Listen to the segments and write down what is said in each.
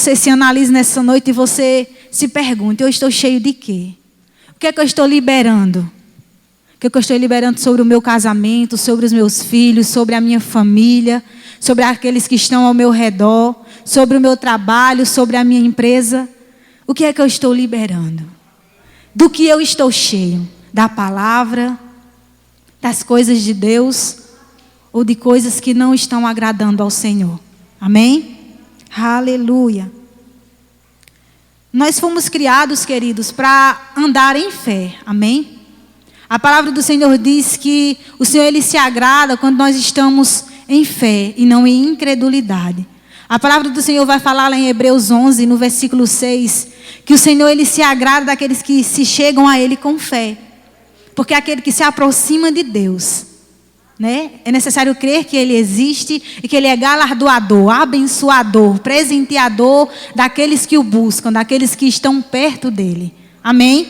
você se analise nessa noite e você se pergunte: eu estou cheio de quê? O que é que eu estou liberando? O que é que eu estou liberando sobre o meu casamento, sobre os meus filhos, sobre a minha família, sobre aqueles que estão ao meu redor, sobre o meu trabalho, sobre a minha empresa? O que é que eu estou liberando? Do que eu estou cheio? Da palavra, das coisas de Deus, ou de coisas que não estão agradando ao Senhor? Amém? Aleluia. Nós fomos criados, queridos, para andar em fé. Amém? A palavra do Senhor diz que o Senhor, Ele se agrada quando nós estamos em fé e não em incredulidade. A palavra do Senhor vai falar lá em Hebreus 11, no versículo 6, que o Senhor, Ele se agrada daqueles que se chegam a Ele com fé. Porque é aquele que se aproxima de Deus, né? É necessário crer que Ele existe e que Ele é galardoador, abençoador, presenteador daqueles que o buscam, daqueles que estão perto dEle. Amém?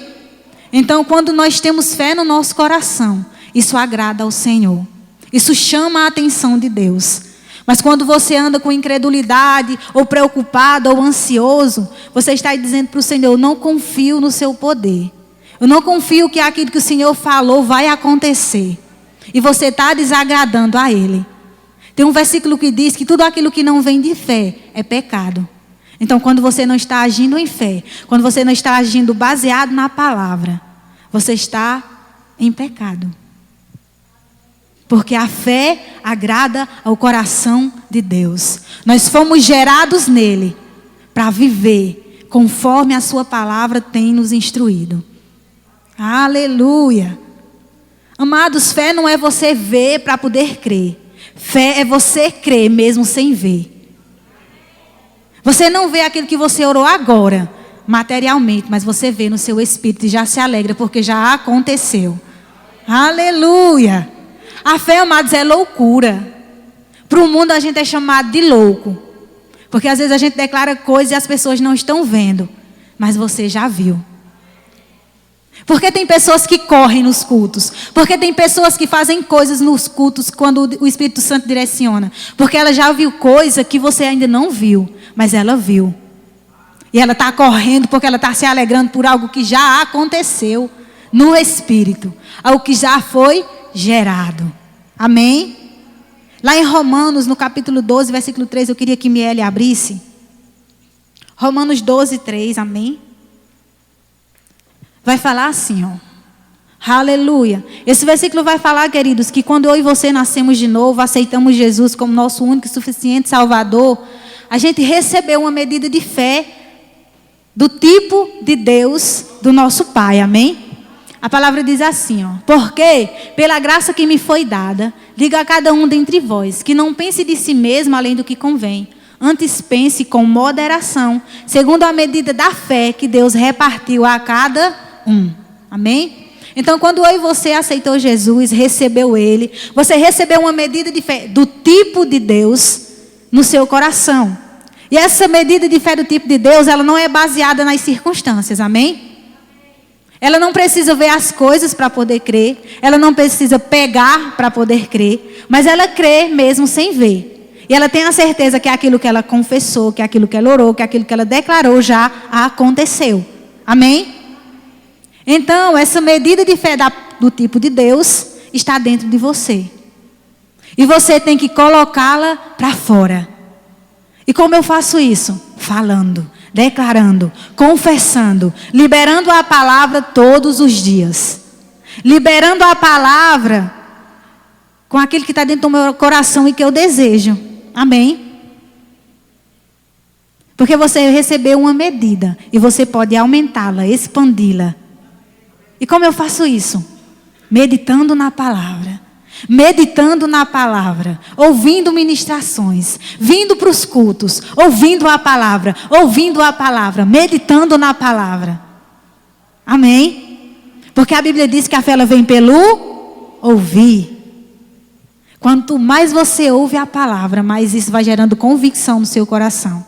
Então, quando nós temos fé no nosso coração, isso agrada ao Senhor. Isso chama a atenção de Deus. Mas quando você anda com incredulidade, ou preocupado, ou ansioso, você está dizendo para o Senhor: eu não confio no seu poder. Eu não confio que aquilo que o Senhor falou vai acontecer. E você está desagradando a Ele. Tem um versículo que diz que tudo aquilo que não vem de fé é pecado. Então, quando você não está agindo em fé, quando você não está agindo baseado na palavra, você está em pecado. Porque a fé agrada ao coração de Deus. Nós fomos gerados nele para viver conforme a sua palavra tem nos instruído. Aleluia. Amados, fé não é você ver para poder crer. Fé é você crer mesmo sem ver. Você não vê aquilo que você orou agora, materialmente, mas você vê no seu espírito e já se alegra porque já aconteceu. Aleluia. A fé, amados, é loucura. Para o mundo a gente é chamado de louco. Porque às vezes a gente declara coisas e as pessoas não estão vendo. Mas você já viu. Porque tem pessoas que correm nos cultos. Porque tem pessoas que fazem coisas nos cultos quando o Espírito Santo direciona. Porque ela já viu coisa que você ainda não viu. Mas ela viu. E ela está correndo porque ela está se alegrando por algo que já aconteceu no Espírito. Algo que já foi gerado. Amém? Lá em Romanos, no capítulo 12, versículo 3, eu queria que Miele abrisse. Romanos 12, 3, amém? Vai falar assim, ó. Aleluia. Esse versículo vai falar, queridos, que quando eu e você nascemos de novo, aceitamos Jesus como nosso único e suficiente Salvador, a gente recebeu uma medida de fé do tipo de Deus do nosso Pai, amém? A palavra diz assim, ó: porque pela graça que me foi dada, digo a cada um dentre vós, que não pense de si mesmo além do que convém, antes pense com moderação, segundo a medida da fé que Deus repartiu a cada um. Amém? Então, quando eu e você aceitou Jesus, recebeu Ele, você recebeu uma medida de fé do tipo de Deus no seu coração. E essa medida de fé do tipo de Deus, ela não é baseada nas circunstâncias, amém? Ela não precisa ver as coisas para poder crer. Ela não precisa pegar para poder crer. Mas ela crê mesmo sem ver. E ela tem a certeza que aquilo que ela confessou, que aquilo que ela orou, que aquilo que ela declarou já aconteceu. Amém? Então, essa medida de fé do tipo de Deus está dentro de você. E você tem que colocá-la para fora. E como eu faço isso? Falando, declarando, confessando, liberando a palavra todos os dias. Liberando a palavra com aquilo que está dentro do meu coração e que eu desejo. Amém? Porque você recebeu uma medida e você pode aumentá-la, expandi-la. E como eu faço isso? Meditando na palavra. Meditando na palavra, ouvindo ministrações, vindo para os cultos, ouvindo a palavra, meditando na palavra. Amém? Porque a Bíblia diz que a fé ela vem pelo ouvir. Quanto mais você ouve a palavra, mais isso vai gerando convicção no seu coração.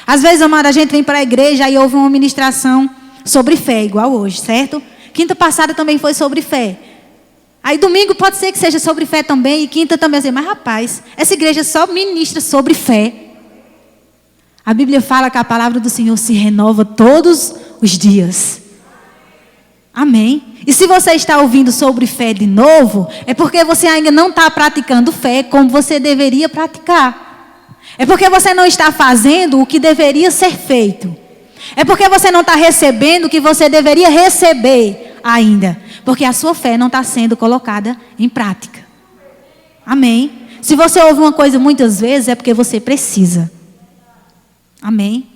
Às vezes, amada, a gente vem para a igreja e ouve uma ministração sobre fé, igual hoje, certo? Quinta passada também foi sobre fé. Aí domingo pode ser que seja sobre fé também, e quinta também. Mas rapaz, essa igreja só ministra sobre fé. A Bíblia fala que a palavra do Senhor se renova todos os dias. Amém? E se você está ouvindo sobre fé de novo, é porque você ainda não está praticando fé como você deveria praticar. É porque você não está fazendo o que deveria ser feito. É porque você não está recebendo o que você deveria receber ainda. Porque a sua fé não está sendo colocada em prática. Amém? Se você ouve uma coisa muitas vezes, é porque você precisa. Amém?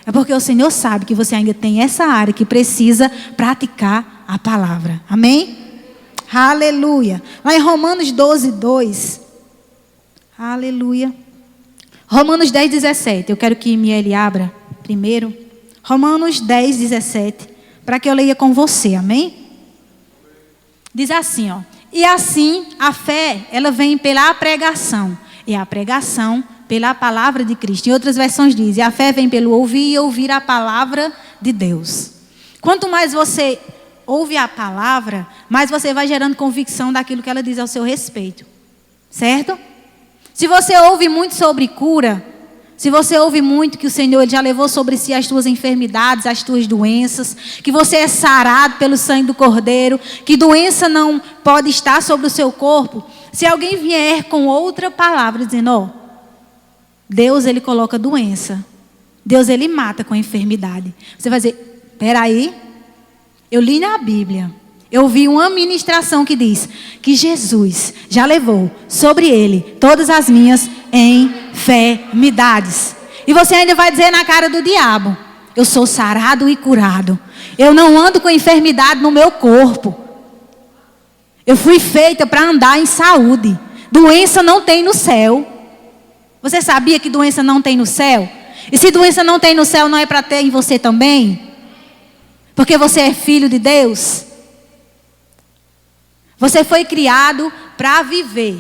É porque o Senhor sabe que você ainda tem essa área que precisa praticar a palavra. Amém? Aleluia. Lá em Romanos 12, 2. Aleluia. Romanos 10, 17. Eu quero que Miele abra primeiro. Romanos 10, 17. Para que eu leia com você. Amém? Diz assim, ó. E assim, a fé, ela vem pela pregação. E a pregação pela palavra de Cristo. Em outras versões diz, e a fé vem pelo ouvir e ouvir a palavra de Deus. Quanto mais você ouve a palavra, mais você vai gerando convicção daquilo que ela diz ao seu respeito. Certo? Se você ouve muito sobre cura, se você ouve muito que o Senhor já levou sobre si as tuas enfermidades, as tuas doenças, que você é sarado pelo sangue do Cordeiro, que doença não pode estar sobre o seu corpo, se alguém vier com outra palavra dizendo, ó, Deus, ele coloca doença. Deus, ele mata com a enfermidade. Você vai dizer, espera aí, eu li na Bíblia, eu vi uma ministração que diz que Jesus já levou sobre ele todas as minhas enfermidades. E você ainda vai dizer na cara do diabo, eu sou sarado e curado. Eu não ando com enfermidade no meu corpo. Eu fui feita para andar em saúde. Doença não tem no céu. Você sabia que doença não tem no céu? E se doença não tem no céu, não é para ter em você também? Porque você é filho de Deus. Você foi criado para viver.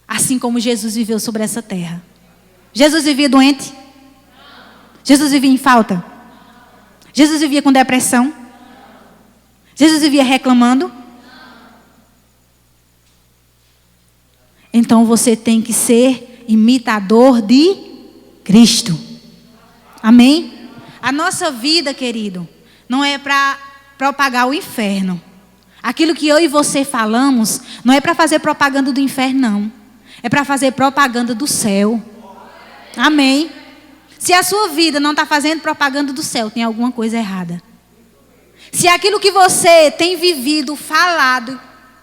Assim como Jesus viveu sobre essa terra. Jesus vivia doente? Jesus vivia em falta? Jesus vivia com depressão? Jesus vivia reclamando? Então você tem que ser imitador de Cristo. Amém? A nossa vida, querido, não é para propagar o inferno. Aquilo que eu e você falamos, não é para fazer propaganda do inferno, não. É para fazer propaganda do céu. Amém? Se a sua vida não está fazendo propaganda do céu, tem alguma coisa errada. Se aquilo que você tem vivido, falado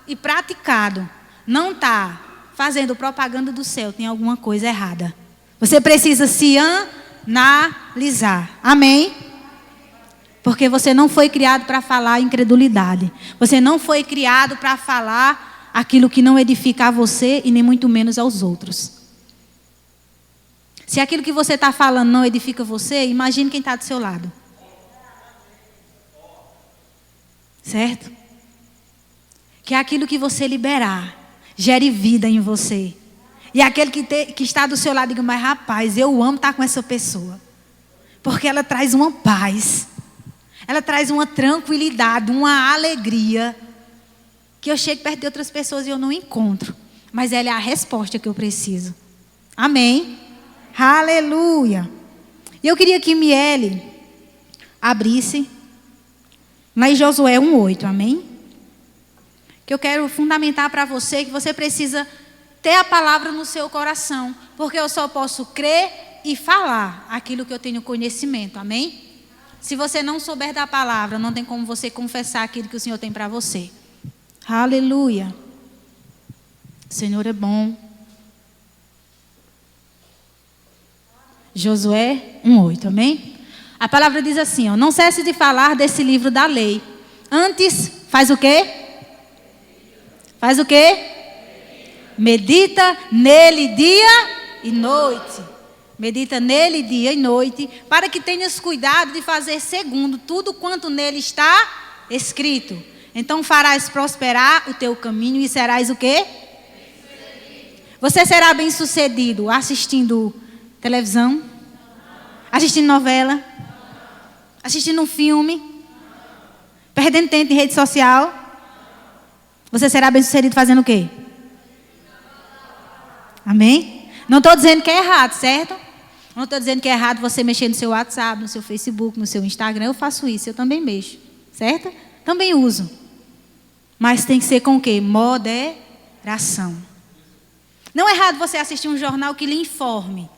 e praticado, não está fazendo propaganda do céu, tem alguma coisa errada. Você precisa se analisar. Amém? Porque você não foi criado para falar incredulidade. Você não foi criado para falar aquilo que não edifica a você e nem muito menos aos outros. Se aquilo que você está falando não edifica você, imagine quem está do seu lado. Certo? Que aquilo que você liberar gere vida em você. E aquele que está do seu lado diga, mas rapaz, eu amo estar com essa pessoa. Porque ela traz uma paz. Ela traz uma tranquilidade, uma alegria. Que eu chego perto de outras pessoas e eu não encontro. Mas ela é a resposta que eu preciso. Amém? Aleluia. E eu queria que Miele abrisse. Mas Josué 1:8, amém? Que eu quero fundamentar para você que você precisa ter a palavra no seu coração. Porque eu só posso crer e falar aquilo que eu tenho conhecimento, amém? Se você não souber da palavra, não tem como você confessar aquilo que o Senhor tem para você. Aleluia. O Senhor é bom. Josué 1:8, amém? A palavra diz assim, ó, não cesse de falar desse livro da lei. Antes, faz o quê? Faz o quê? Medita nele dia e noite. Medita nele dia e noite, para que tenhas cuidado de fazer segundo tudo quanto nele está escrito. Então farás prosperar o teu caminho e serás o quê? Você será bem-sucedido assistindo televisão? Assistindo novela? Assistindo um filme? Perdendo tempo em rede social? Você será bem-sucedido fazendo o quê? Amém? Não estou dizendo que é errado, certo? Não estou dizendo que é errado você mexer no seu WhatsApp, no seu Facebook, no seu Instagram. Eu faço isso, eu também mexo. Certo? Também uso. Mas tem que ser com o quê? Moderação. Não é errado você assistir um jornal que lhe informe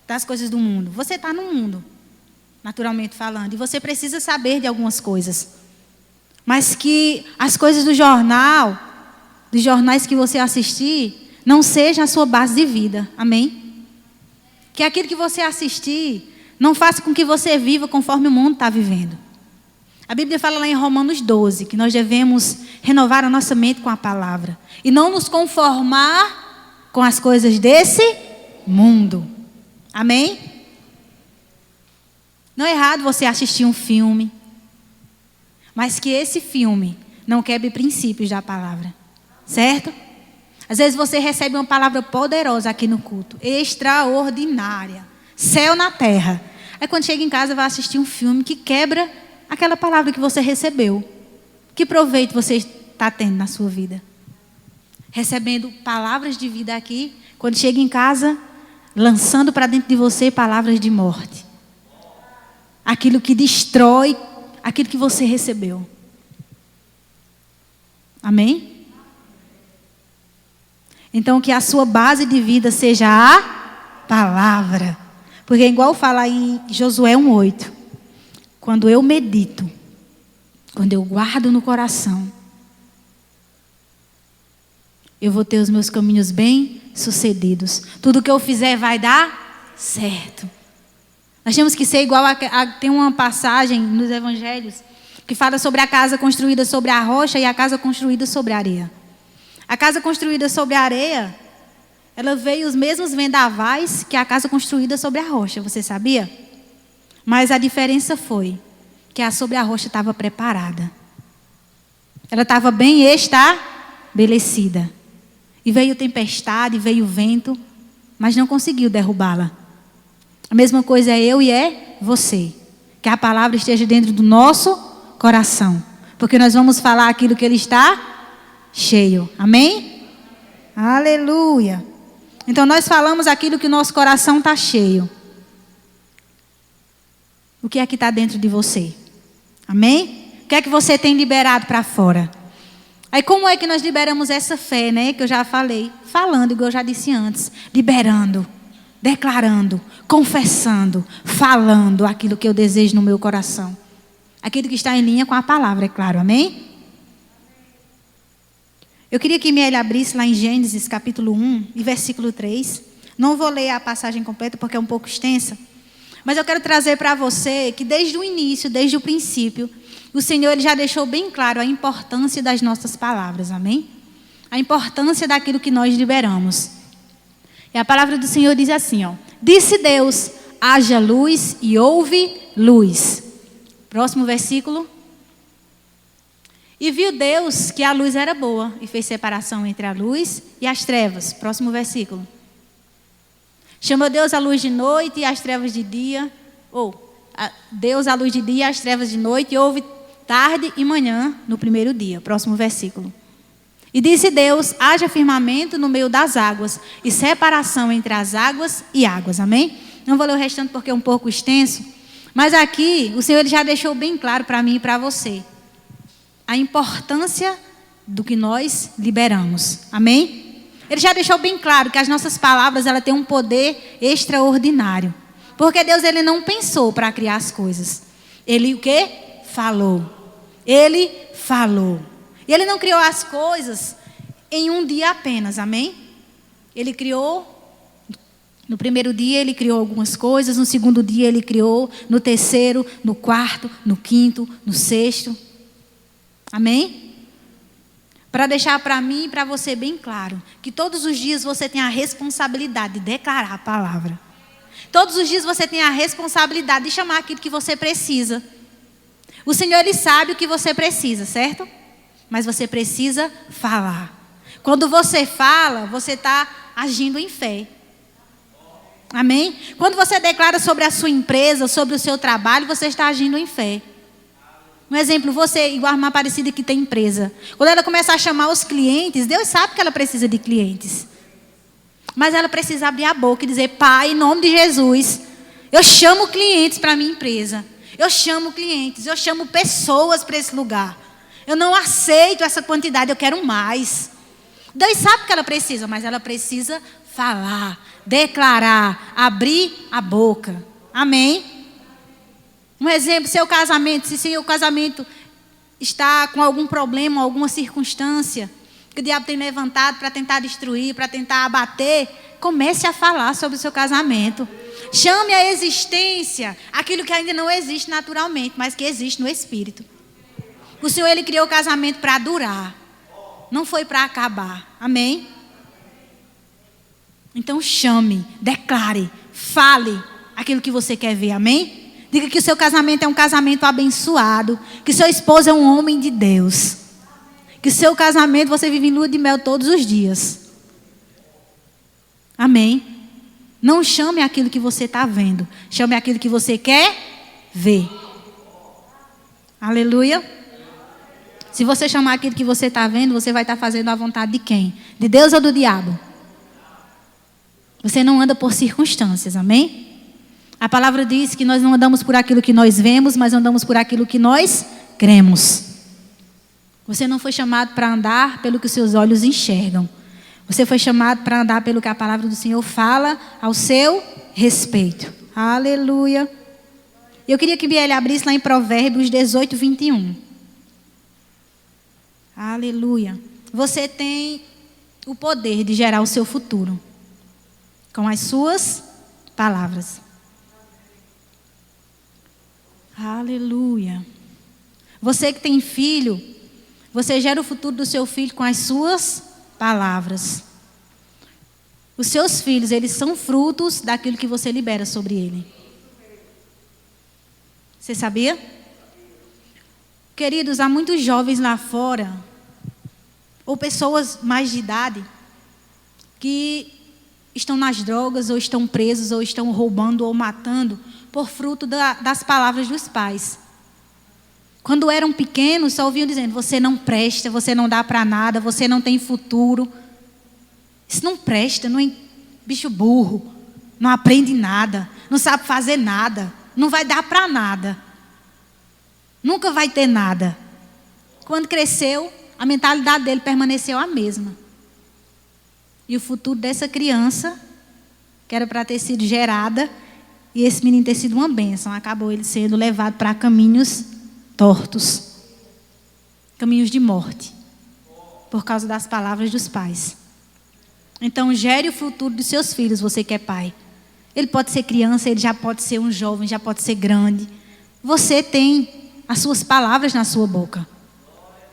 das coisas do mundo. Você está no mundo, naturalmente falando. E você precisa saber de algumas coisas. Mas que as coisas do jornal, dos jornais que você assistir, não seja a sua base de vida. Amém? Que aquilo que você assistir não faça com que você viva conforme o mundo está vivendo. A Bíblia fala lá em Romanos 12, que nós devemos renovar a nossa mente com a palavra. E não nos conformar com as coisas desse mundo. Amém? Não é errado você assistir um filme, mas que esse filme não quebre princípios da palavra. Certo? Às vezes você recebe uma palavra poderosa aqui no culto, extraordinária, céu na terra. Aí quando chega em casa vai assistir um filme que quebra aquela palavra que você recebeu. Que proveito você está tendo na sua vida? Recebendo palavras de vida aqui, quando chega em casa, lançando para dentro de você palavras de morte. Aquilo que destrói aquilo que você recebeu. Amém? Então que a sua base de vida seja a palavra. Porque igual fala em Josué 1:8. Quando eu medito, quando eu guardo no coração, eu vou ter os meus caminhos bem sucedidos. Tudo que eu fizer vai dar certo. Nós temos que ser igual tem uma passagem nos evangelhos que fala sobre a casa construída sobre a rocha e a casa construída sobre a areia. A casa construída sobre a areia, ela veio os mesmos vendavais que a casa construída sobre a rocha. Você sabia? Mas a diferença foi que a sobre a rocha estava preparada. Ela estava bem estabelecida. E veio tempestade, veio vento, mas não conseguiu derrubá-la. A mesma coisa é eu e é você. Que a palavra esteja dentro do nosso coração. Porque nós vamos falar aquilo que ele está cheio. Amém? Aleluia. Então nós falamos aquilo que o nosso coração está cheio. O que é que está dentro de você? Amém? O que é que você tem liberado para fora? Aí como é que nós liberamos essa fé, né? Que eu já falei. Falando, igual eu já disse antes. Liberando, declarando, confessando, falando aquilo que eu desejo no meu coração. Aquilo que está em linha com a palavra, é claro. Amém? Eu queria que Miele abrisse lá em Gênesis capítulo 1 e versículo 3. Não vou ler a passagem completa porque é um pouco extensa. Mas eu quero trazer para você que desde o início, desde o princípio, o Senhor ele já deixou bem claro a importância das nossas palavras, amém? A importância daquilo que nós liberamos. E a palavra do Senhor diz assim, ó. Disse Deus, haja luz e houve luz. Próximo versículo. E viu Deus que a luz era boa e fez separação entre a luz e as trevas. Próximo versículo. Chamou Deus a luz de noite e as trevas de dia. Deus a luz de dia e as trevas de noite. E houve tarde e manhã no primeiro dia. Próximo versículo. E disse Deus, haja firmamento no meio das águas e separação entre as águas e águas. Amém? Não vou ler o restante porque é um pouco extenso. Mas aqui o Senhor já deixou bem claro para mim e para você. A importância do que nós liberamos. Amém? Ele já deixou bem claro que as nossas palavras ela têm um poder extraordinário. Porque Deus ele não pensou para criar as coisas. Ele o quê? Falou. Ele falou. E ele não criou as coisas em um dia apenas. Amém? Ele criou. No primeiro dia ele criou algumas coisas. No segundo dia ele criou. No terceiro, no quarto, no quinto, no sexto. Amém? Para deixar para mim e para você bem claro, que todos os dias você tem a responsabilidade de declarar a palavra. Todos os dias você tem a responsabilidade de chamar aquilo que você precisa. O Senhor, Ele sabe o que você precisa, certo? Mas você precisa falar. Quando você fala, você está agindo em fé. Amém? Quando você declara sobre a sua empresa, sobre o seu trabalho, você está agindo em fé. Um exemplo, você, igual a irmã Aparecida que tem empresa. Quando ela começa a chamar os clientes, Deus sabe que ela precisa de clientes. Mas ela precisa abrir a boca e dizer, Pai, em nome de Jesus, Eu chamo clientes para a minha empresa. Eu chamo clientes, eu chamo pessoas para esse lugar. Eu não aceito essa quantidade, eu quero mais. Deus sabe o que ela precisa, mas ela precisa falar, declarar, abrir a boca. Amém? Um exemplo, seu casamento, se seu casamento está com algum problema, alguma circunstância que o diabo tem levantado para tentar destruir, para tentar abater, comece a falar sobre o seu casamento. Chame à existência aquilo que ainda não existe naturalmente, mas que existe no Espírito. O Senhor, Ele criou o casamento para durar, não foi para acabar. Amém? Então chame, declare, fale aquilo que você quer ver. Amém? Diga que o seu casamento é um casamento abençoado, que seu esposo é um homem de Deus, que o seu casamento você vive em lua de mel todos os dias. Amém? Não chame aquilo que você está vendo, chame aquilo que você quer ver. Aleluia. Se você chamar aquilo que você está vendo, você vai estar fazendo a vontade de quem? De Deus ou do diabo? Você não anda por circunstâncias, amém? A palavra diz que nós não andamos por aquilo que nós vemos, mas andamos por aquilo que nós cremos. Você não foi chamado para andar pelo que os seus olhos enxergam. Você foi chamado para andar pelo que a palavra do Senhor fala ao seu respeito. Aleluia. Eu queria que Biel abrisse lá em Provérbios 18, 21. Aleluia. Você tem o poder de gerar o seu futuro com as suas palavras. Aleluia. Você que tem filho, você gera o futuro do seu filho com as suas palavras. Os seus filhos, eles são frutos daquilo que você libera sobre ele. Você sabia? Queridos, há muitos jovens lá fora, ou pessoas mais de idade, que estão nas drogas, ou estão presos, ou estão roubando, ou matando, por fruto das palavras dos pais. Quando eram pequenos, só ouviam dizendo, você não presta, você não dá para nada, você não tem futuro. Isso não presta, não é bicho burro, não aprende nada, não sabe fazer nada, não vai dar para nada. Nunca vai ter nada. Quando cresceu, a mentalidade dele permaneceu a mesma. E o futuro dessa criança, que era para ter sido gerada, e esse menino ter sido uma bênção, acabou ele sendo levado para caminhos tortos, caminhos de morte, por causa das palavras dos pais. Então gere o futuro dos seus filhos, você que é pai. Ele pode ser criança, ele já pode ser um jovem, já pode ser grande. Você tem as suas palavras na sua boca.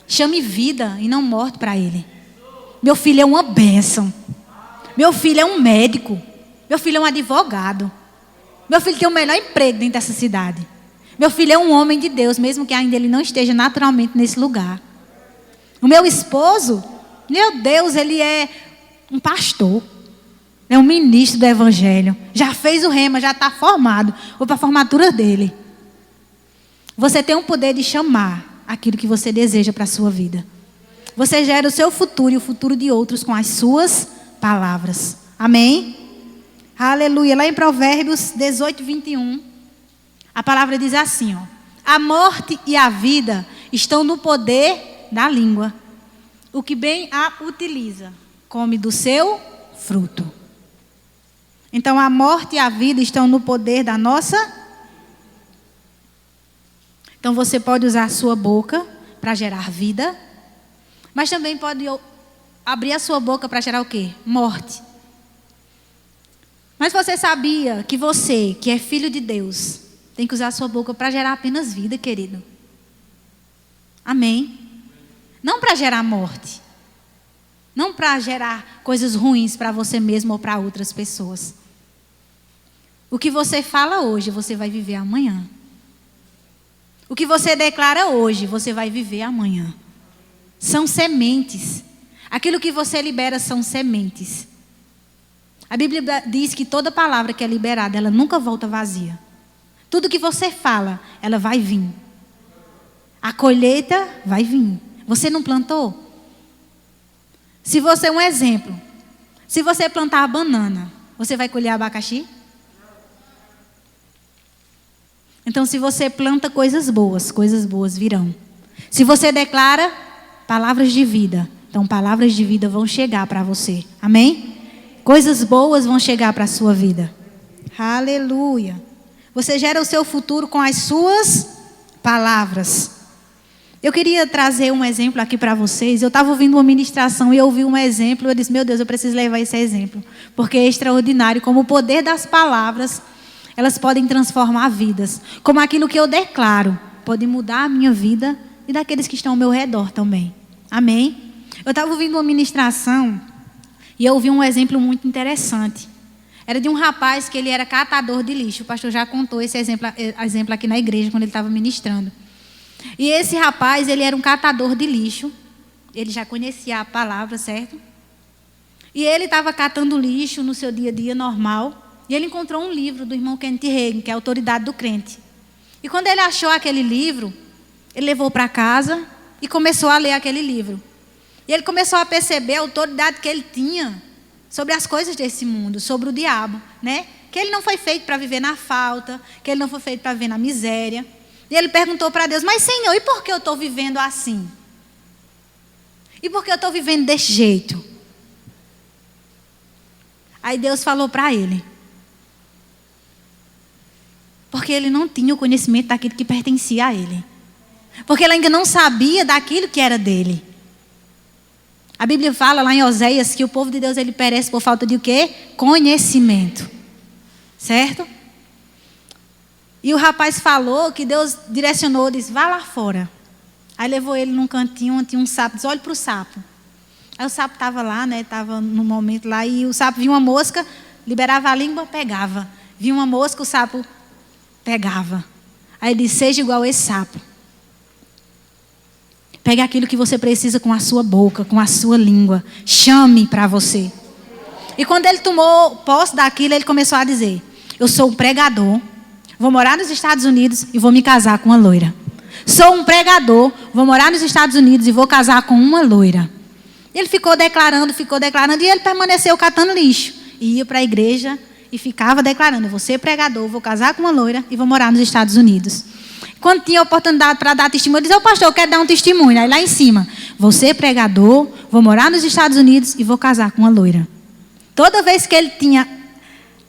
Chame vida e não morte para ele. Meu filho é uma bênção. Meu filho é um médico. Meu filho é um advogado. Meu filho tem o melhor emprego dentro dessa cidade. Meu filho é um homem de Deus, mesmo que ainda ele não esteja naturalmente nesse lugar. O meu esposo, meu Deus, ele é um pastor. É um ministro do evangelho. Já fez o rema, já está formado. Vou para a formatura dele. Você tem o poder de chamar aquilo que você deseja para a sua vida. Você gera o seu futuro e o futuro de outros com as suas palavras. Amém? Aleluia. Lá em Provérbios 18, 21, a palavra diz assim, ó. A morte e a vida estão no poder da língua. O que bem a utiliza, come do seu fruto. Então a morte e a vida estão no poder da nossa. Então você pode usar a sua boca para gerar vida, mas também pode abrir a sua boca para gerar o quê? Morte. Mas você sabia que você, que é filho de Deus, tem que usar a sua boca para gerar apenas vida, querido? Amém? Não para gerar morte. Não para gerar coisas ruins para você mesmo ou para outras pessoas. O que você fala hoje, você vai viver amanhã. O que você declara hoje, você vai viver amanhã. São sementes. Aquilo que você libera são sementes. A Bíblia diz que toda palavra que é liberada, ela nunca volta vazia. Tudo que você fala, ela vai vir. A colheita vai vir. Você não plantou? Se você, um exemplo, se você plantar a banana, você vai colher abacaxi? Então, se você planta coisas boas virão. Se você declara palavras de vida, então palavras de vida vão chegar para você. Amém? Coisas boas vão chegar para a sua vida. Aleluia. Você gera o seu futuro com as suas palavras. Eu queria trazer um exemplo aqui para vocês. Eu estava ouvindo uma ministração e eu ouvi um exemplo. Eu disse, meu Deus, eu preciso levar esse exemplo. Porque é extraordinário como o poder das palavras, elas podem transformar vidas. Como aquilo que eu declaro, pode mudar a minha vida e daqueles que estão ao meu redor também. Amém? Eu estava ouvindo uma ministração e eu ouvi um exemplo muito interessante. Era de um rapaz que ele era catador de lixo. O pastor já contou esse exemplo aqui na igreja, quando ele estava ministrando. E esse rapaz, ele era um catador de lixo. Ele já conhecia a palavra, certo? E ele estava catando lixo no seu dia a dia normal. E ele encontrou um livro do irmão Kenneth Hagin, que é a Autoridade do Crente. E quando ele achou aquele livro, ele levou para casa e começou a ler aquele livro. E ele começou a perceber a autoridade que ele tinha sobre as coisas desse mundo, sobre o diabo, né? Que ele não foi feito para viver na falta, que ele não foi feito para viver na miséria. E ele perguntou para Deus, mas Senhor, e por que eu estou vivendo assim? E por que eu estou vivendo desse jeito? Aí Deus falou para ele. Porque ele não tinha o conhecimento daquilo que pertencia a ele. Porque ele ainda não sabia daquilo que era dele. A Bíblia fala lá em Oséias que o povo de Deus ele perece por falta de o quê? Conhecimento. Certo? E o rapaz falou que Deus direcionou, disse, vá lá fora. Aí levou ele num cantinho onde tinha um sapo, disse, olhe para o sapo. Aí o sapo estava lá, né? Estava no momento lá e o sapo via uma mosca, liberava a língua, pegava. Via uma mosca, o sapo pegava. Aí ele disse, seja igual a esse sapo. Pegue aquilo que você precisa com a sua boca, com a sua língua. Chame para você. E quando ele tomou posse daquilo, ele começou a dizer, eu sou um pregador, vou morar nos Estados Unidos e vou me casar com uma loira. Sou um pregador, vou morar nos Estados Unidos e vou casar com uma loira. Ele ficou declarando e ele permaneceu catando lixo. E ia para a igreja e ficava declarando, eu vou ser pregador, vou casar com uma loira e vou morar nos Estados Unidos. Quando tinha oportunidade para dar testemunho, ele dizia, ô pastor, eu quero dar um testemunho. Aí lá em cima, vou ser pregador, vou morar nos Estados Unidos e vou casar com uma loira. Toda vez que ele tinha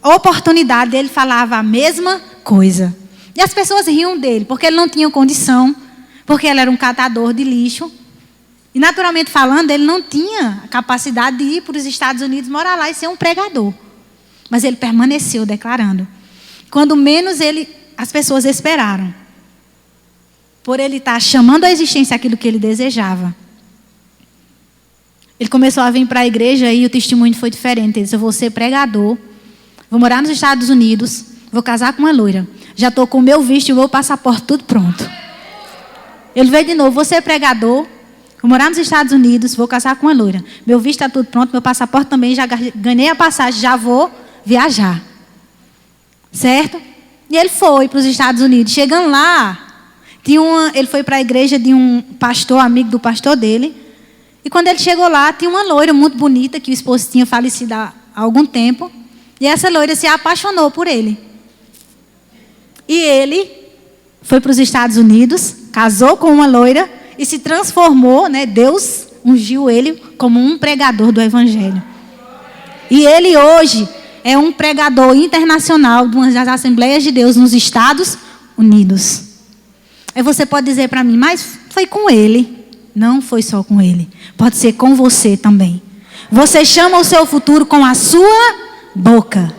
oportunidade, ele falava a mesma coisa. E as pessoas riam dele, porque ele não tinha condição, porque ele era um catador de lixo. E naturalmente falando, ele não tinha a capacidade de ir para os Estados Unidos, morar lá e ser um pregador. Mas ele permaneceu declarando. Quando menos as pessoas esperaram. Por ele estar chamando à existência aquilo que ele desejava. Ele começou a vir para a igreja e o testemunho foi diferente. Ele disse, eu vou ser pregador, vou morar nos Estados Unidos, vou casar com uma loira. Já estou com o meu visto e o meu passaporte tudo pronto. Ele veio de novo, vou ser pregador, vou morar nos Estados Unidos, vou casar com uma loira. Meu visto está tudo pronto, meu passaporte também, já ganhei a passagem, já vou viajar. Certo? E ele foi para os Estados Unidos. Chegando lá, ele foi para a igreja de um pastor, amigo do pastor dele. E quando ele chegou lá, tinha uma loira muito bonita, que o esposo tinha falecido há algum tempo. E essa loira se apaixonou por ele. E ele foi para os Estados Unidos, casou com uma loira e se transformou, né? Deus ungiu ele como um pregador do evangelho. E ele hoje é um pregador internacional de uma das Assembleias de Deus nos Estados Unidos. Aí você pode dizer para mim, mas foi com ele. Não foi só com ele. Pode ser com você também. Você chama o seu futuro com a sua boca.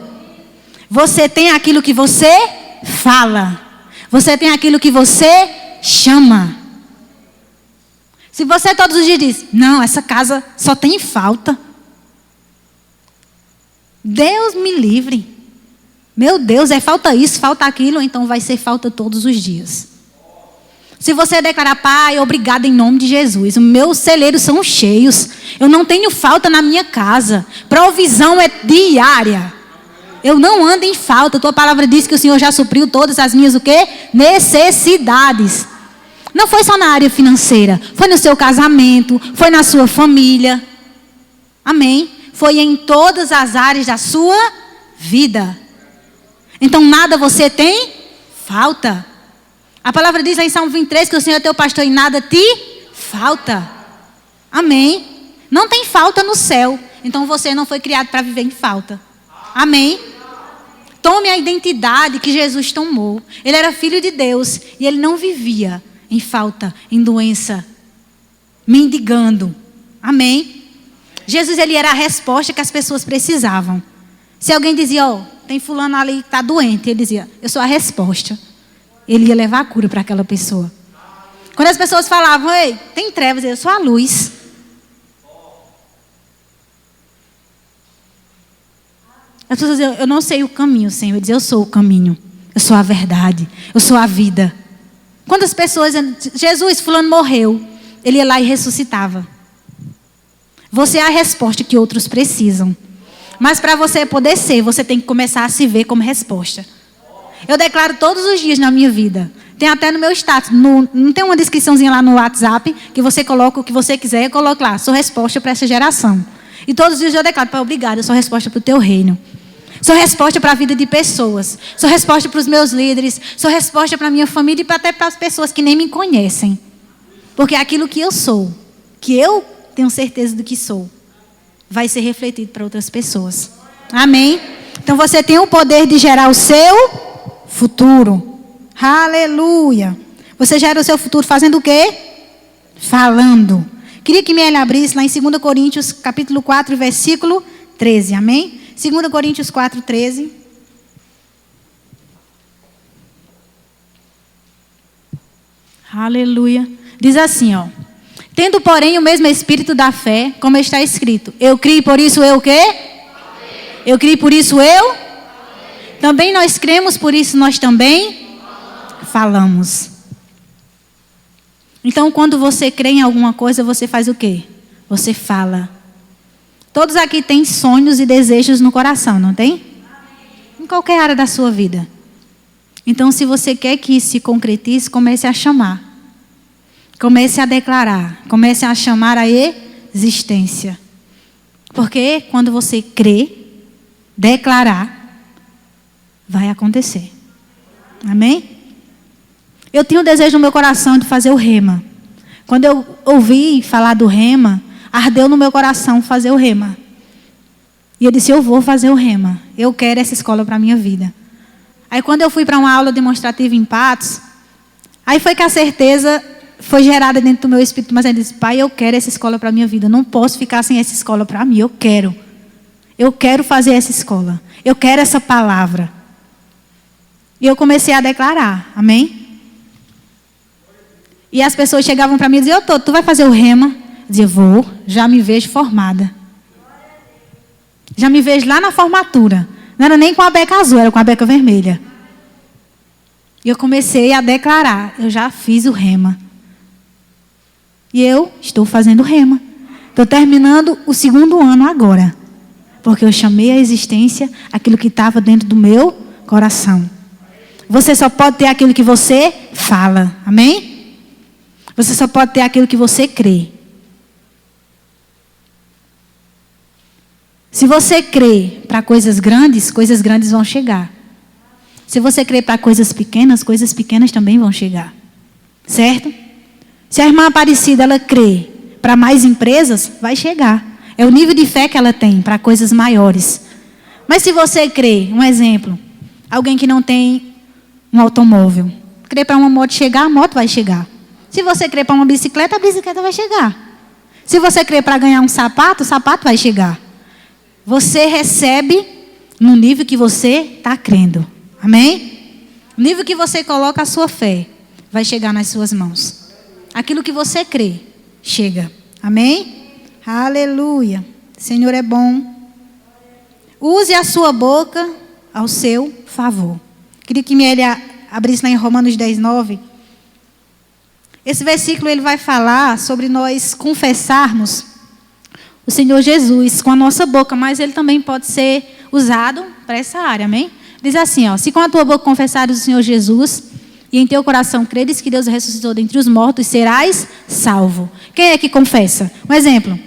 Você tem aquilo que você fala. Você tem aquilo que você chama. Se você todos os dias diz, não, essa casa só tem falta. Deus me livre. Meu Deus, falta isso, falta aquilo, então vai ser falta todos os dias. Se você declarar, pai, obrigado em nome de Jesus. Os meus celeiros são cheios. Eu não tenho falta na minha casa. Provisão é diária. Eu não ando em falta. Tua palavra diz que o Senhor já supriu todas as minhas o quê? Necessidades. Não foi só na área financeira. Foi no seu casamento. Foi na sua família. Amém? Foi em todas as áreas da sua vida. Então nada você tem falta. A palavra diz lá em Salmo 23 que o Senhor é teu pastor e nada te falta. Amém. Não tem falta no céu. Então você não foi criado para viver em falta. Amém. Tome a identidade que Jesus tomou. Ele era filho de Deus e ele não vivia em falta, em doença, mendigando. Amém. Jesus, ele era a resposta que as pessoas precisavam. Se alguém dizia, tem fulano ali que está doente, ele dizia, eu sou a resposta. Ele ia levar a cura para aquela pessoa. Quando as pessoas falavam, ei, tem trevas, eu sou a luz. As pessoas diziam, eu não sei o caminho, Senhor. Eu dizia, eu sou o caminho, eu sou a verdade, eu sou a vida. Quando as pessoas diziam, Jesus, fulano morreu, ele ia lá e ressuscitava. Você é a resposta que outros precisam. Mas para você poder ser, você tem que começar a se ver como resposta. Eu declaro todos os dias na minha vida. Tem até no meu status. Não tem uma descriçãozinha lá no WhatsApp que você coloca o que você quiser. Eu coloco lá, sou resposta para essa geração. E todos os dias eu declaro, Pai, obrigado, eu sou resposta para o teu reino. Sou resposta para a vida de pessoas. Sou resposta para os meus líderes. Sou resposta para a minha família e até para as pessoas que nem me conhecem. Porque aquilo que eu sou, que eu tenho certeza do que sou, vai ser refletido para outras pessoas. Amém? Então você tem o poder de gerar o seu futuro. Aleluia. Você gera o seu futuro fazendo o quê? Falando. Queria que Miele abrisse lá em 2 Coríntios, capítulo 4, versículo 13. Amém? 2 Coríntios 4, 13. Aleluia. Diz assim, tendo, porém, o mesmo espírito da fé, como está escrito. Eu criei, por isso eu o quê? Eu criei, por isso eu? Também nós cremos, por isso nós também falamos. Então, quando você crê em alguma coisa, você faz o quê? Você fala. Todos aqui têm sonhos e desejos no coração, não tem? Em qualquer área da sua vida. Então, se você quer que isso se concretize, comece a chamar. Comece a declarar. Comece a chamar a existência. Porque quando você crê, declarar, vai acontecer. Amém? Eu tinha um desejo no meu coração de fazer o rema. Quando eu ouvi falar do rema, ardeu no meu coração fazer o rema. E eu disse, eu vou fazer o rema. Eu quero essa escola para a minha vida. Aí quando eu fui para uma aula demonstrativa em Patos, aí foi que a certeza foi gerada dentro do meu espírito. Mas eu disse, Pai, eu quero essa escola para a minha vida. Eu não posso ficar sem essa escola para mim. Eu quero. Eu quero fazer essa escola. Eu quero essa palavra. E eu comecei a declarar. Amém? E as pessoas chegavam para mim e diziam, tu vai fazer o rema? Eu dizia, vou. Já me vejo formada. Já me vejo lá na formatura. Não era nem com a beca azul, era com a beca vermelha. E eu comecei a declarar. Eu já fiz o rema. E eu estou fazendo o rema. Estou terminando o 2º ano agora. Porque eu chamei à existência aquilo que estava dentro do meu coração. Você só pode ter aquilo que você fala. Amém? Você só pode ter aquilo que você crê. Se você crê para coisas grandes vão chegar. Se você crê para coisas pequenas também vão chegar. Certo? Se a irmã Aparecida, ela crê para mais empresas, vai chegar. É o nível de fé que ela tem para coisas maiores. Mas se você crê, um exemplo, alguém que não tem um automóvel, crê para uma moto chegar, a moto vai chegar. Se você crê para uma bicicleta, a bicicleta vai chegar. Se você crê para ganhar um sapato, o sapato vai chegar. Você recebe no nível que você está crendo. Amém? No nível que você coloca a sua fé, vai chegar nas suas mãos. Aquilo que você crê, chega. Amém? Aleluia. Senhor é bom. Use a sua boca ao seu favor. Queria que Miele abrisse lá em Romanos 10, 9. Esse versículo ele vai falar sobre nós confessarmos o Senhor Jesus com a nossa boca, mas ele também pode ser usado para essa área, amém? Diz assim, se com a tua boca confessares o Senhor Jesus e em teu coração creres que Deus ressuscitou dentre os mortos, serás salvo. Quem é que confessa? Um exemplo.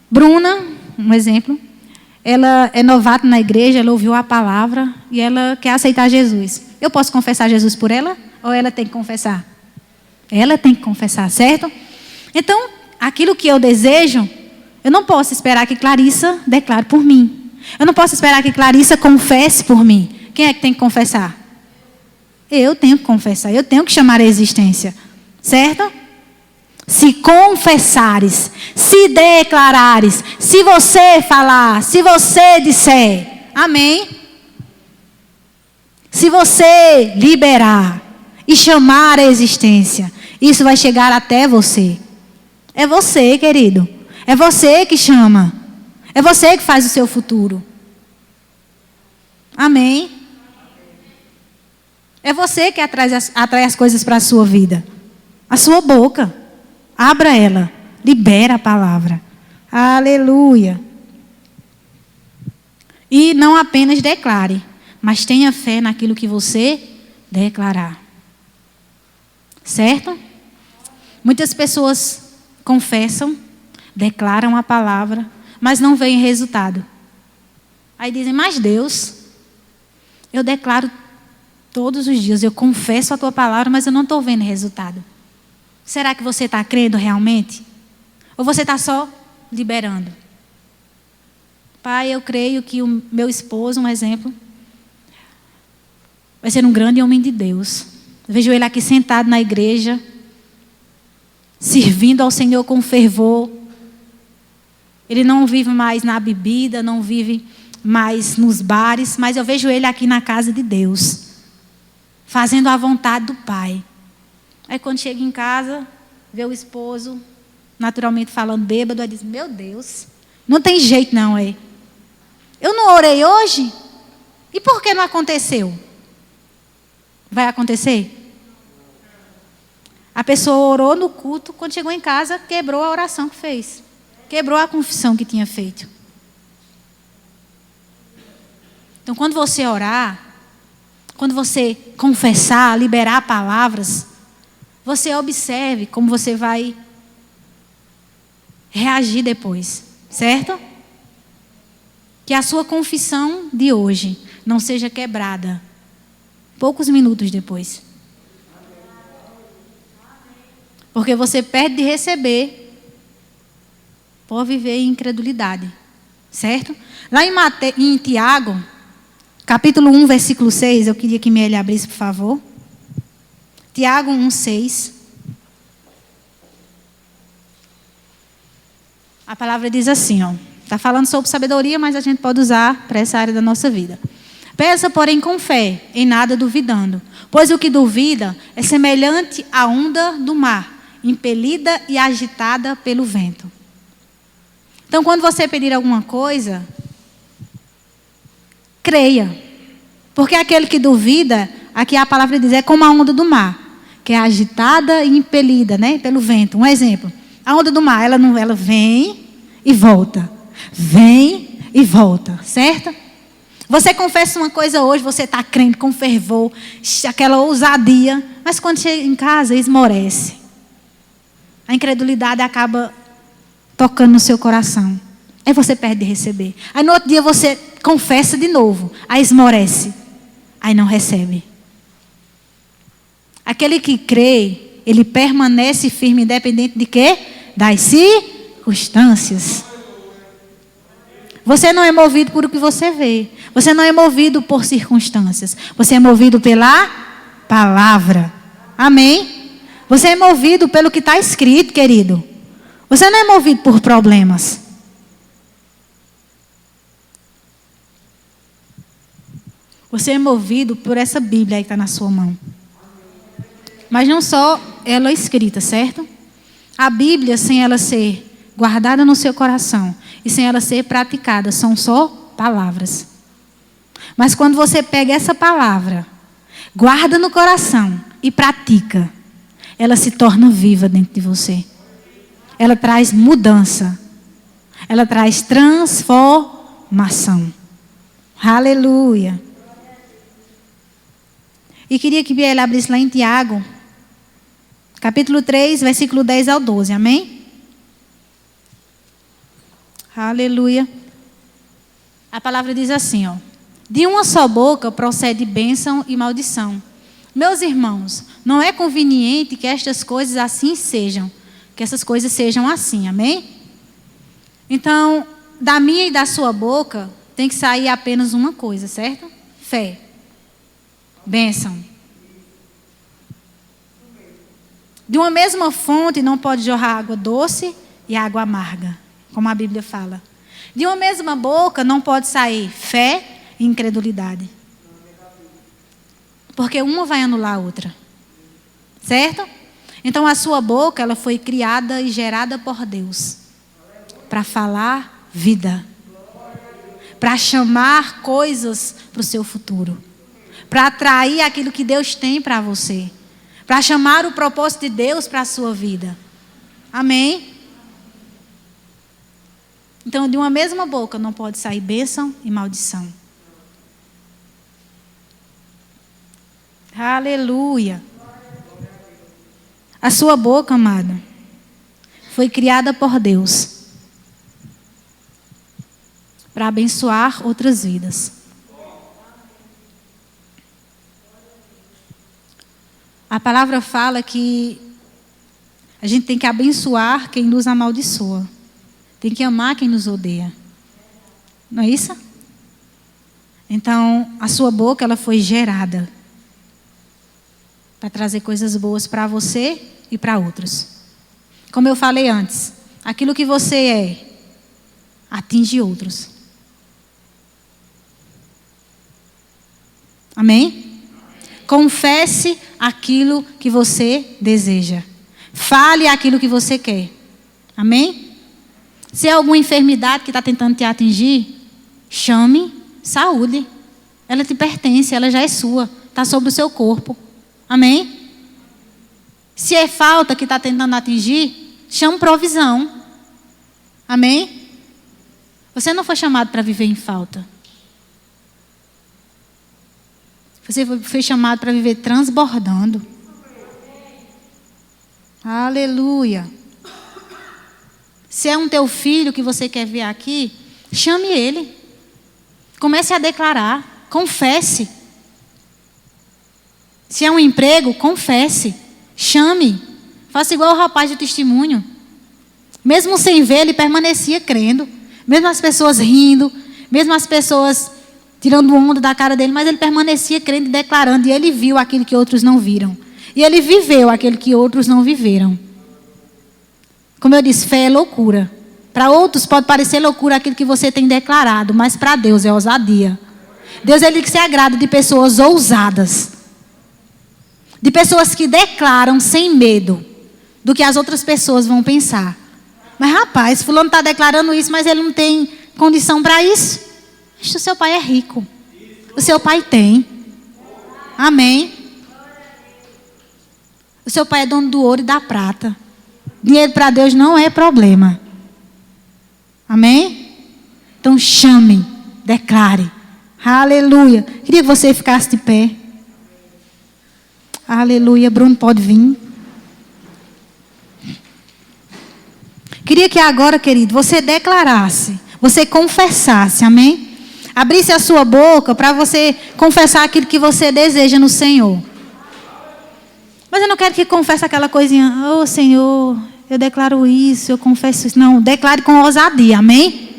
Bruna, um exemplo. Ela é novata na igreja, ela ouviu a palavra e ela quer aceitar Jesus. Eu posso confessar Jesus por ela? Ou ela tem que confessar? Ela tem que confessar, certo? Então, aquilo que eu desejo, eu não posso esperar que Clarissa declare por mim. Eu não posso esperar que Clarissa confesse por mim. Quem é que tem que confessar? Eu tenho que confessar, eu tenho que chamar a existência. Certo? Se confessares, se declarares, se você falar, se você disser, amém? Se você liberar e chamar a existência, isso vai chegar até você. É você, querido. É você que chama. É você que faz o seu futuro. Amém? É você que atrai as coisas para a sua vida. A sua boca. Abra ela. Libera a palavra. Aleluia. E não apenas declare, mas tenha fé naquilo que você declarar. Certo? Muitas pessoas confessam, declaram a palavra, mas não veem resultado. Aí dizem, mas Deus, eu declaro todos os dias, eu confesso a tua palavra, mas eu não estou vendo resultado. Será que você está crendo realmente? Ou você está só liberando? Pai, eu creio que o meu esposo, um exemplo, vai ser um grande homem de Deus. Eu vejo ele aqui sentado na igreja, servindo ao Senhor com fervor. Ele não vive mais na bebida, não vive mais nos bares, mas eu vejo ele aqui na casa de Deus, fazendo a vontade do Pai. Aí quando chega em casa, vê o esposo, naturalmente falando bêbado, aí diz, meu Deus, não tem jeito não, é. Eu não orei hoje? E por que não aconteceu? Vai acontecer? A pessoa orou no culto, quando chegou em casa, quebrou a oração que fez. Quebrou a confissão que tinha feito. Então, quando você orar, quando você confessar, liberar palavras, você observe como você vai reagir depois, certo? Que a sua confissão de hoje não seja quebrada poucos minutos depois. Porque você perde de receber por viver em incredulidade, certo? Lá em Tiago, capítulo 1, versículo 6, eu queria que Miele abrisse, por favor. Tiago 1, 6. A palavra diz assim, ó. Está falando sobre sabedoria, mas a gente pode usar para essa área da nossa vida. Peça, porém, com fé, em nada duvidando. Pois o que duvida é semelhante à onda do mar, impelida e agitada pelo vento. Então, quando você pedir alguma coisa, creia. Porque aquele que duvida, aqui a palavra diz, é como a onda do mar, que é agitada e impelida, né, pelo vento. Um exemplo. A onda do mar, ela vem e volta. Vem e volta, certo? Você confessa uma coisa hoje, você está crendo com fervor, aquela ousadia, mas quando chega em casa, esmorece. A incredulidade acaba tocando no seu coração. Aí você perde de receber. Aí no outro dia você confessa de novo, aí esmorece. Aí não recebe. Aquele que crê, ele permanece firme, independente de quê? Das circunstâncias. Você não é movido por o que você vê. Você não é movido por circunstâncias. Você é movido pela palavra. Amém? Você é movido pelo que está escrito, querido. Você não é movido por problemas. Você é movido por essa Bíblia aí que está na sua mão. Mas não só ela escrita, certo? A Bíblia, sem ela ser guardada no seu coração e sem ela ser praticada, são só palavras. Mas quando você pega essa palavra, guarda no coração e pratica, ela se torna viva dentro de você. Ela traz mudança. Ela traz transformação. Aleluia. E queria que Biela abrisse lá em Tiago, capítulo 3, versículo 10 ao 12. Amém? Aleluia. A palavra diz assim, ó. De uma só boca procede bênção e maldição. Meus irmãos, não é conveniente que estas coisas assim sejam, que essas coisas sejam assim, amém? Então, da minha e da sua boca tem que sair apenas uma coisa, certo? Fé. Bênção. De uma mesma fonte não pode jorrar água doce e água amarga, como a Bíblia fala. De uma mesma boca não pode sair fé e incredulidade. Porque uma vai anular a outra. Certo? Então a sua boca, ela foi criada e gerada por Deus para falar vida, para chamar coisas para o seu futuro, para atrair aquilo que Deus tem para você, para chamar o propósito de Deus para a sua vida. Amém? Então, de uma mesma boca não pode sair bênção e maldição. Aleluia. A sua boca, amado, foi criada por Deus para abençoar outras vidas. A palavra fala que a gente tem que abençoar quem nos amaldiçoa. Tem que amar quem nos odeia. Não é isso? Então, a sua boca, ela foi gerada para trazer coisas boas para você e para outros. Como eu falei antes, aquilo que você é, atinge outros. Amém? Confesse aquilo que você deseja. Fale aquilo que você quer. Amém? Se é alguma enfermidade que está tentando te atingir, chame saúde. Ela te pertence, ela já é sua. Está sobre o seu corpo. Amém? Se é falta que está tentando atingir, chame provisão. Amém? Você não foi chamado para viver em falta. Você foi chamado para viver transbordando. Aleluia. Se é um teu filho que você quer ver aqui, chame ele. Comece a declarar. Confesse. Se é um emprego, confesse. Chame. Faça igual o rapaz do testemunho. Mesmo sem ver, ele permanecia crendo. Mesmo as pessoas rindo. Mesmo as pessoas tirando onda da cara dele. Mas ele permanecia crendo e declarando. E ele viu aquilo que outros não viram. E ele viveu aquilo que outros não viveram. Como eu disse, fé é loucura. Para outros pode parecer loucura aquilo que você tem declarado. Mas para Deus é ousadia. Deus, ele se agrada de pessoas ousadas. De pessoas que declaram sem medo do que as outras pessoas vão pensar. Mas rapaz, fulano está declarando isso, mas ele não tem condição para isso. O seu pai é rico. O seu pai tem. Amém. O seu pai é dono do ouro e da prata. Dinheiro para Deus não é problema. Amém? Então chame, declare. Aleluia. Queria que você ficasse de pé. Aleluia. Bruno, pode vir. Queria que agora, querido, você declarasse, você confessasse, amém? Abrisse a sua boca para você confessar aquilo que você deseja no Senhor. Mas eu não quero que confesse aquela coisinha, Senhor, eu declaro isso, eu confesso isso. Não, declare com ousadia, amém?